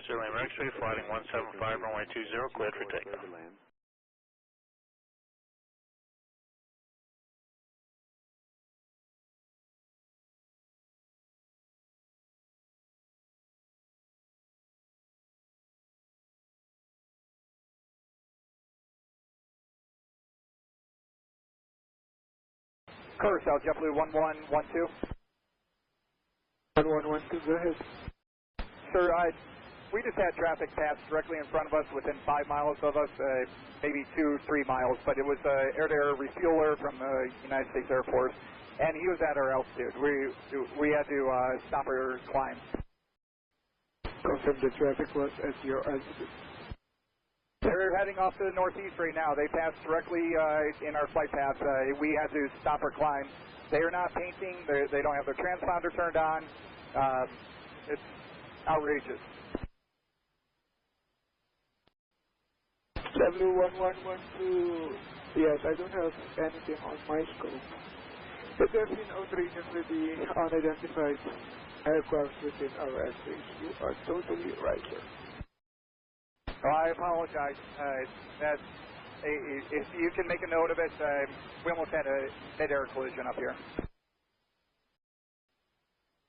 Lima X-ray, flighting 175, runway 20, cleared for takeoff. Carousel, JetBlue 1112. 1112, go ahead. Sir, we just had traffic pass directly in front of us within 5 miles of us, maybe 2-3 miles, but it was air-to-air refueler from the United States Air Force, and he was at our altitude. We had to stop our climb. Confirm the traffic was at your altitude. They're heading off to the northeast right now. They passed directly in our flight path. We had to stop our climb. They are not painting. They don't have their transponder turned on. It's outrageous. JetBlue 1112, yes, I don't have anything on my scope. But there's been outrageous with the unidentified aircraft within our airspace. You are totally right, sir. Well, I apologize. If you can make a note of it, we almost had a mid-air collision up here.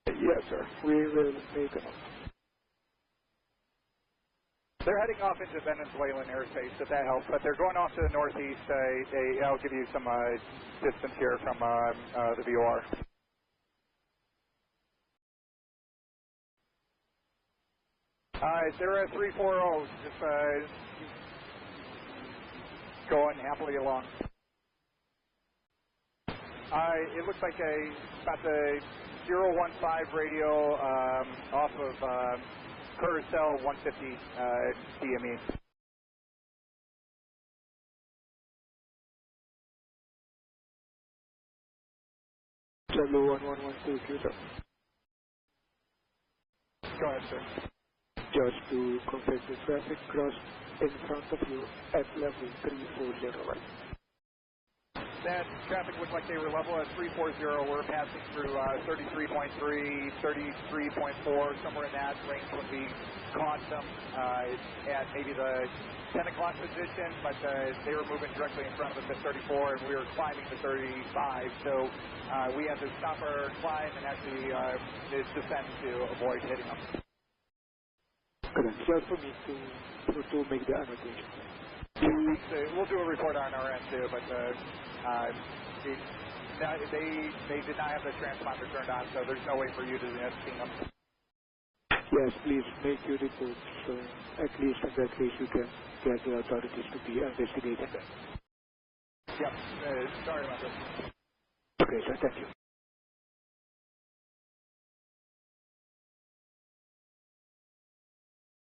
Yes, sir. We will make a note. They're heading off into Venezuelan airspace, if that helps, but they're going off to the northeast. I'll give you some distance here from the VOR. They're at 340, just going happily along. It looks like about the 015 radio off of Carousel 150 DME. JetBlue 1112, sir. Go ahead, sir. Just to confirm the traffic crossed in front of you at level 340, right? That traffic looked like they were level at 340. We're passing through 33.3, 33.4, somewhere in that range when we caught them at maybe the 10 o'clock position, but they were moving directly in front of us at 34, and we were climbing to 35, so we had to stop our climb and actually descend to avoid hitting them. Correct. Just for me to make the annotation. We'll do a report on our end too, but they did not have the transponder turned on, so there's no way for you to have seen them. Yes, please make your report, so at least in that case we can get the authorities to be investigating that. Yep, sorry about this. Okay, sir, thank you.